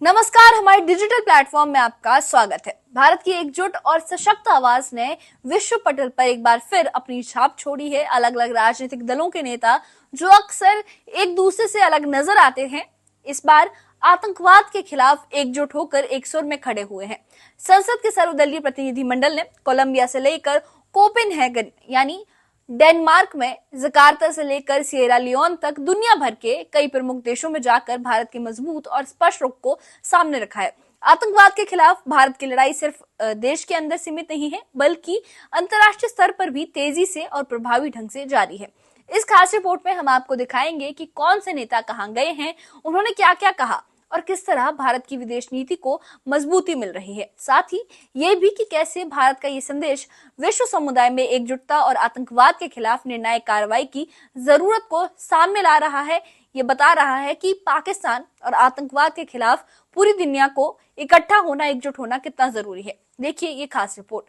नमस्कार, हमारे digital platform में आपका स्वागत है। भारत की एकजुट और सशक्त आवाज ने विश्व पटल पर एक बार फिर अपनी छाप छोड़ी है। अलग अलग राजनीतिक दलों के नेता जो अक्सर एक दूसरे से अलग नजर आते हैं, इस बार आतंकवाद के खिलाफ एकजुट होकर एक सुर में खड़े हुए हैं। संसद के सर्वदलीय प्रतिनिधिमंडल ने कोलंबिया से लेकर कोपेनहेगन यानी डेनमार्क में जकार्ता से लेकर सिएरा लियोन तक दुनिया भर के कई प्रमुख देशों में जाकर भारत के मजबूत और स्पष्ट रुख को सामने रखा है। आतंकवाद के खिलाफ भारत की लड़ाई सिर्फ देश के अंदर सीमित नहीं है, बल्कि अंतर्राष्ट्रीय स्तर पर भी तेजी से और प्रभावी ढंग से जारी है। इस खास रिपोर्ट में हम आपको दिखाएंगे कि कौन से नेता कहां गए हैं, उन्होंने क्या क्या कहा और किस तरह भारत की विदेश नीति को मजबूती मिल रही है। साथ ही ये भी कि कैसे भारत का ये संदेश विश्व समुदाय में एकजुटता और आतंकवाद के खिलाफ निर्णायक कार्रवाई की जरूरत को सामने ला रहा है। ये बता रहा है कि पाकिस्तान और आतंकवाद के खिलाफ पूरी दुनिया को इकट्ठा होना, एकजुट होना कितना जरूरी है। देखिए ये खास रिपोर्ट।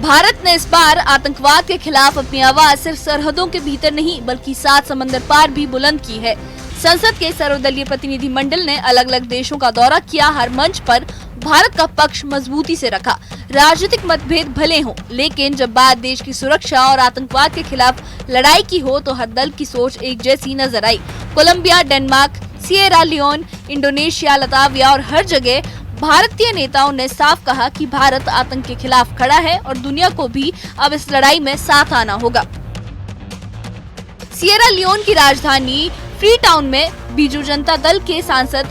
भारत ने इस बार आतंकवाद के खिलाफ अपनी आवाज सिर्फ सरहदों के भीतर नहीं बल्कि 7 समंदर पार भी बुलंद की है। संसद के सर्वदलीय प्रतिनिधिमंडल ने अलग अलग देशों का दौरा किया। हर मंच पर भारत का पक्ष मजबूती से रखा। राजनीतिक मतभेद भले हों, लेकिन जब बात देश की सुरक्षा और आतंकवाद के खिलाफ लड़ाई की हो तो हर दल की सोच एक जैसी नजर आई। Colombia, Denmark, Sierra Leone, Indonesia, Latvia और हर जगह भारतीय नेताओं ने साफ कहा कि भारत आतंक के खिलाफ खड़ा है और दुनिया को भी अब इस लड़ाई में साथ आना होगा। सिएरा लियोन की राजधानी फ्रीटाउन में बीजू जनता दल के सांसद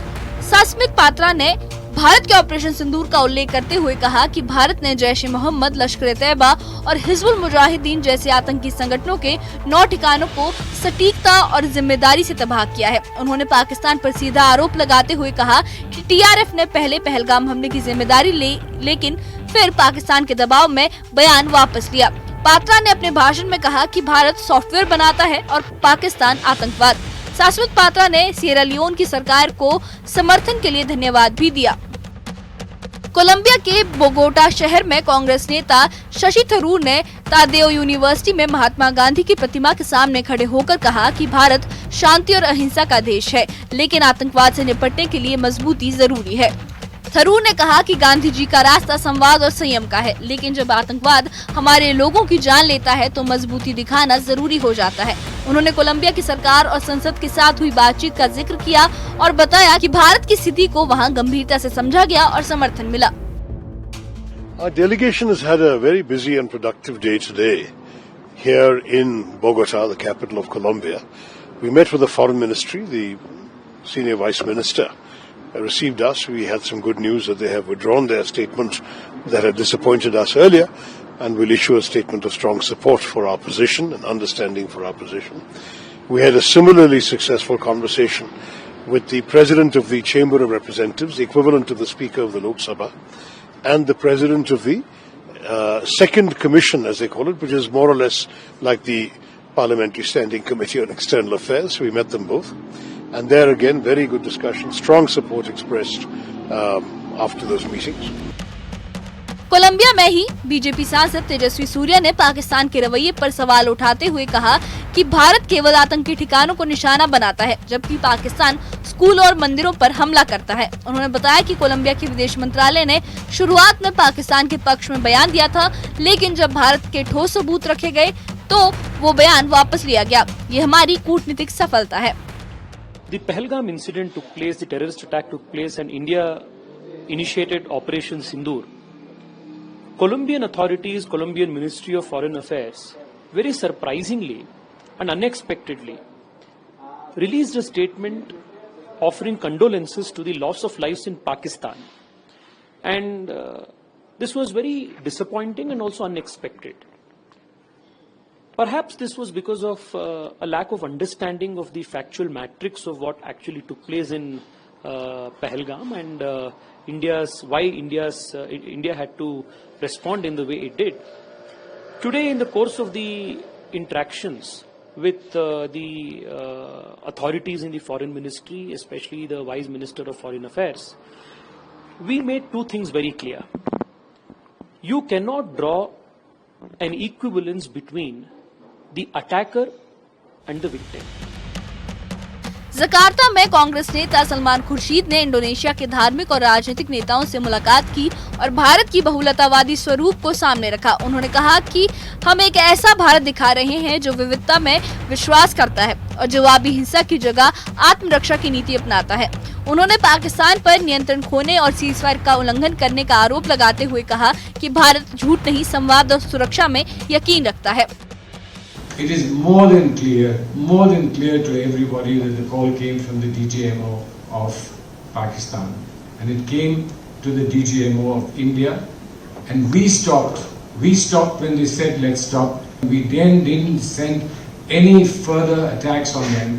सस्मित पात्रा ने भारत के ऑपरेशन सिंदूर का उल्लेख करते हुए कहा कि भारत ने जैश ए मोहम्मद, लश्कर-ए-तैयबा और हिजबुल मुजाहिदीन जैसे आतंकी संगठनों के 9 ठिकानों को सटीकता और जिम्मेदारी से तबाह किया है। उन्होंने पाकिस्तान पर सीधा आरोप लगाते हुए कहा कि टीआरएफ ने पहले पहलगाम हमले की जिम्मेदारी ली, लेकिन फिर पाकिस्तान के दबाव में बयान वापस लिया। पात्रा ने अपने भाषण में कहा कि भारत सॉफ्टवेयर बनाता है और पाकिस्तान आतंकवाद। सस्मित पात्रा ने सिएरा लियोन की सरकार को समर्थन के लिए धन्यवाद भी दिया। कोलंबिया के बोगोटा शहर में कांग्रेस नेता शशि थरूर ने तादेओ यूनिवर्सिटी में महात्मा गांधी की प्रतिमा के सामने खड़े होकर कहा कि भारत शांति और अहिंसा का देश है, लेकिन आतंकवाद से निपटने के लिए मजबूती जरूरी है। थरूर ने कहा कि गांधी जी का रास्ता संवाद और संयम का है, लेकिन जब आतंकवाद हमारे लोगों की जान लेता है तो मजबूती दिखाना जरूरी हो जाता है। उन्होंने कोलंबिया की सरकार और संसद के साथ हुई बातचीत का जिक्र किया और बताया कि भारत की स्थिति को वहां गंभीरता से समझा गया और समर्थन मिला। Our delegation has had a very busy and productive day today here in Bogota, the capital of Colombia. We met with the Foreign Ministry, the Senior Vice Minister received us. We had some good news that they have withdrawn their statement that had disappointed us earlier and will issue a statement of strong support for our position and understanding for our position. We had a similarly successful conversation with the President of the Chamber of Representatives, the equivalent of the Speaker of the Lok Sabha, and the President of the Second Commission, as they call it, which is more or less like the Parliamentary Standing Committee on External Affairs. We met them both. And there again, very good discussion, strong support expressed after those meetings. Colombia में ही BJP सांसद तेजस्वी सूर्या ने पाकिस्तान के रवैये पर सवाल उठाते हुए कहा कि भारत केवल आतंकी ठिकानों को निशाना बनाता है, जबकि पाकिस्तान स्कूल और मंदिरों पर हमला करता है। उन्होंने बताया कि कोलंबिया के विदेश मंत्रालय ने शुरुआत में पाकिस्तान के पक्ष में बयान दिया था, लेकिन जब भारत के ठोस सबूत रखे गए तो वो बयान वापस लिया गया। ये हमारी कूटनीतिक सफलता है। The Pahalgam incident took place, the terrorist attack took place, and India initiated Operation Sindoor. Colombian authorities, Colombian Ministry of Foreign Affairs, very surprisingly and unexpectedly, released a statement offering condolences to the loss of lives in Pakistan. And this was very disappointing and also unexpected. Perhaps this was because of a lack of understanding of the factual matrix of what actually took place in Pahalgam and India had to respond in the way it did. Today, in the course of the interactions with the authorities in the foreign ministry, especially the Vice Minister of Foreign Affairs, we made two things very clear. You cannot draw an equivalence between the attacker and the victim. Jakarta में कांग्रेस नेता सलमान खुर्शीद ने Indonesia के धार्मिक और राजनीतिक नेताओं से मुलाकात की और भारत की बहुलतावादी स्वरूप को सामने रखा। उन्होंने कहा कि हम एक ऐसा भारत दिखा रहे हैं जो विविधता में विश्वास करता है और जवाबी हिंसा की जगह आत्मरक्षा की नीति अपनाता है। उन्होंने पाकिस्तान पर नियंत्रण खोने और सीजफायर का उल्लंघन करने का आरोप लगाते हुए कहा कि भारत झूठ नहीं, संवाद और सुरक्षा में यकीन रखता है। It is more than clear to everybody that the call came from the DGMO of Pakistan, and it came to the DGMO of India, and we stopped when they said let's stop. We then didn't send any further attacks on them.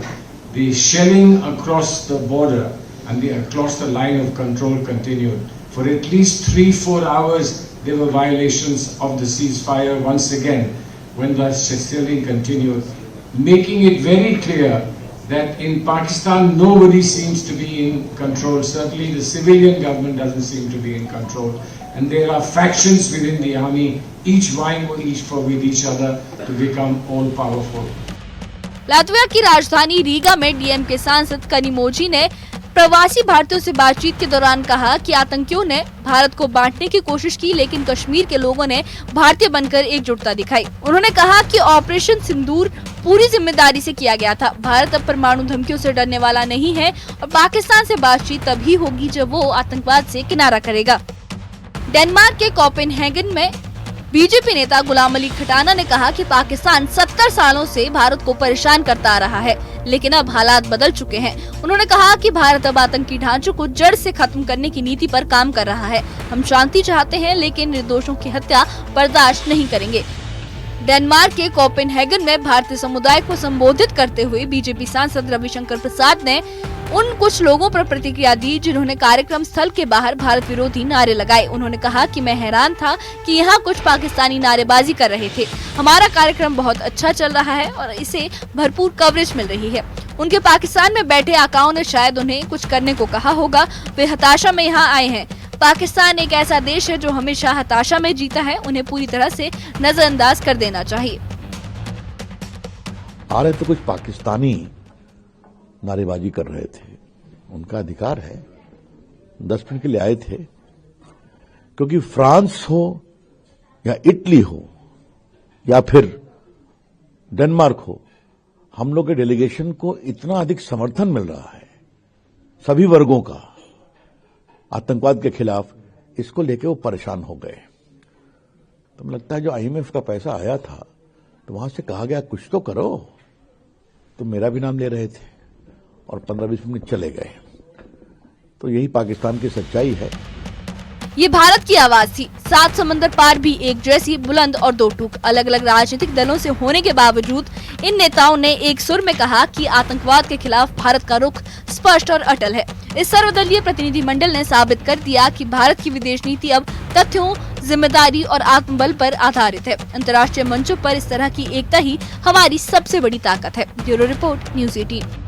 The shelling across the border and across the line of control continued. For at least 3-4 hours there were violations of the ceasefire once again when the shelling continued, making it very clear that in Pakistan nobody seems to be in control. Certainly the civilian government doesn't seem to be in control, and there are factions within the army, each vying with each other to become all powerful. Latvia की राजधानी रीगा में DMK सांसद कनिमोझी ने प्रवासी भारतीयों से बातचीत के दौरान कहा कि आतंकियों ने भारत को बांटने की कोशिश की, लेकिन कश्मीर के लोगों ने भारतीय बनकर एकजुटता दिखाई। उन्होंने कहा कि ऑपरेशन सिंदूर पूरी जिम्मेदारी से किया गया था। भारत अब परमाणु धमकियों से डरने वाला नहीं है और पाकिस्तान से बातचीत तभी होगी जब वो आतंकवाद से किनारा करेगा। डेनमार्क के कोपेनहेगन में बीजेपी नेता गुलाम अली खटाना ने कहा कि पाकिस्तान 70 सालों से भारत को परेशान करता आ रहा है, लेकिन अब हालात बदल चुके हैं। उन्होंने कहा कि भारत अब आतंकी ढांचों को जड़ से खत्म करने की नीति पर काम कर रहा है। हम शांति चाहते हैं, लेकिन निर्दोषों की हत्या बर्दाश्त नहीं करेंगे। डेनमार्क के कोपेनहेगन में भारतीय समुदाय को संबोधित करते हुए बीजेपी सांसद रविशंकर प्रसाद ने उन कुछ लोगों पर प्रतिक्रिया दी जिन्होंने कार्यक्रम स्थल के बाहर भारत विरोधी नारे लगाए। उन्होंने कहा कि मैं हैरान था कि यहाँ कुछ पाकिस्तानी नारेबाजी कर रहे थे। हमारा कार्यक्रम बहुत अच्छा चल रहा है और इसे भरपूर कवरेज मिल रही है। उनके पाकिस्तान में बैठे आकाओं ने शायद उन्हें कुछ करने को कहा होगा। वे हताशा में यहाँ आए हैं। पाकिस्तान एक ऐसा देश है जो हमेशा हताशा में जीता है। उन्हें पूरी तरह से नजरअंदाज कर देना चाहिए। आ रहे तो कुछ पाकिस्तानी नारेबाजी कर रहे थे, उनका अधिकार है, 10 मिनट के लिए आए थे। क्योंकि फ्रांस हो या इटली हो या फिर डेनमार्क हो, हम लोग के डेलीगेशन को इतना अधिक समर्थन मिल रहा है सभी वर्गों का आतंकवाद के खिलाफ, इसको लेके वो परेशान हो गए। तो मुझे लगता है जो आईएमएफ का पैसा आया था तो वहां से कहा गया कुछ तो करो, तो मेरा भी नाम ले रहे थे और 15-20 मिनट चले गए। तो यही पाकिस्तान की सच्चाई है। ये भारत की आवाज थी। 7 समंदर पार भी एक जैसी, बुलंद और दो टूक। अलग अलग राजनीतिक दलों से होने के बावजूद इन नेताओं ने एक सुर में कहा कि आतंकवाद के खिलाफ भारत का रुख स्पष्ट और अटल है। इस सर्वदलीय प्रतिनिधि मंडल ने साबित कर दिया कि भारत की विदेश नीति अब तथ्यों, जिम्मेदारी और आत्मबल पर आधारित है। अंतर्राष्ट्रीय मंचों पर इस तरह की एकता ही हमारी सबसे बड़ी ताकत है। Bureau report, news 18।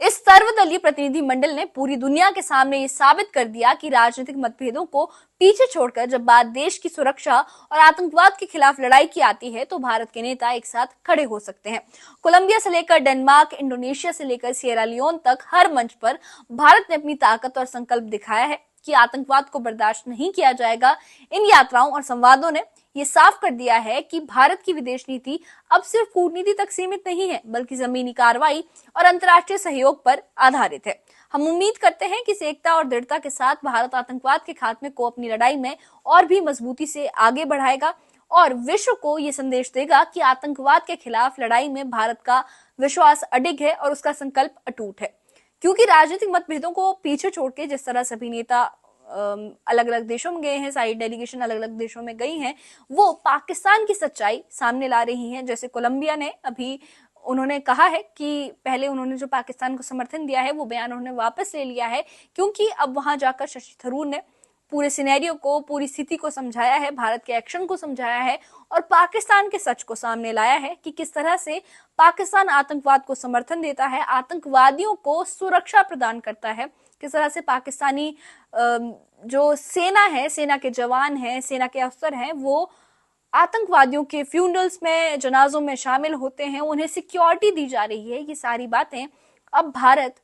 इस सर्वदलीय प्रतिनिधि मंडल ने पूरी दुनिया के सामने ये साबित कर दिया कि राजनीतिक मतभेदों को पीछे छोड़कर जब बात देश की सुरक्षा और आतंकवाद के खिलाफ लड़ाई की आती है तो भारत के नेता एक साथ खड़े हो सकते हैं। कोलंबिया से लेकर डेनमार्क, इंडोनेशिया से लेकर सिएरा लियोन तक हर मंच पर भारत ने अपनी ताकत और संकल्प दिखाया है कि आतंकवाद को बर्दाश्त नहीं किया जाएगा। इन यात्राओं और संवादों ने ये साफ कर दिया है कि भारत की विदेश नीति अब सिर्फ कूटनीति तक सीमित नहीं है, बल्कि जमीनी कार्रवाई और अंतर्राष्ट्रीय सहयोग पर आधारित है। हम उम्मीद करते हैं कि इस एकता और दृढ़ता के साथ भारत आतंकवाद के खात्मे को अपनी लड़ाई में और भी मजबूती से आगे बढ़ाएगा और विश्व को ये संदेश देगा कि आतंकवाद के खिलाफ लड़ाई में भारत का विश्वास अडिग है और उसका संकल्प अटूट है। क्योंकि राजनीतिक मतभेदों को पीछे छोड़ के जिस तरह सभी नेता अलग अलग देशों में गए हैं, सारी डेलीगेशन अलग अलग देशों में गई हैं, वो पाकिस्तान की सच्चाई सामने ला रही हैं। जैसे कोलंबिया ने अभी उन्होंने कहा है कि पहले उन्होंने जो पाकिस्तान को समर्थन दिया है वो बयान उन्होंने वापस ले लिया है, क्योंकि अब वहां जाकर शशि थरूर ने पूरे सिनेरियो को, पूरी स्थिति को समझाया है, भारत के एक्शन को समझाया है और पाकिस्तान के सच को सामने लाया है कि किस तरह से पाकिस्तान आतंकवाद को समर्थन देता है, आतंकवादियों को सुरक्षा प्रदान करता है, किस तरह से पाकिस्तानी जो सेना है, सेना के जवान हैं, सेना के अफसर हैं, वो आतंकवादियों के फ्यूनरल्स में, जनाजों में शामिल होते हैं, उन्हें सिक्योरिटी दी जा रही है। ये सारी बातें अब भारत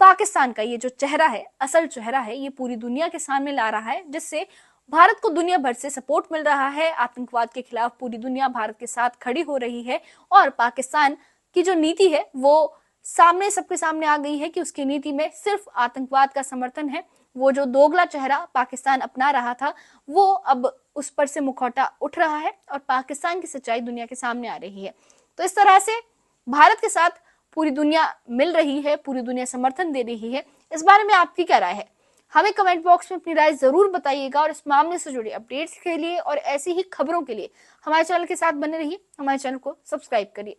पाकिस्तान का ये जो चेहरा है, असल चेहरा है, ये पूरी दुनिया के सामने ला रहा है, जिससे भारत को दुनिया भर से सपोर्ट मिल रहा है। आतंकवाद के खिलाफ पूरी दुनिया भारत के साथ खड़ी हो रही है और पाकिस्तान की जो नीति है वो सामने, सबके सामने आ गई है कि उसकी नीति में सिर्फ आतंकवाद का समर्थन है। वो जो दोगला चेहरा पाकिस्तान अपना रहा था, वो अब उस पर से मुखौटा उठ रहा है और पाकिस्तान की सच्चाई दुनिया के सामने आ रही है। तो इस तरह से भारत के साथ पूरी दुनिया मिल रही है, पूरी दुनिया समर्थन दे रही है। इस बारे में आपकी क्या राय है? हमें कमेंट बॉक्स में अपनी राय जरूर बताइएगा और इस मामले से जुड़े अपडेट्स के लिए और ऐसी ही खबरों के लिए हमारे चैनल के साथ बने रहिए, हमारे चैनल को सब्सक्राइब करिए।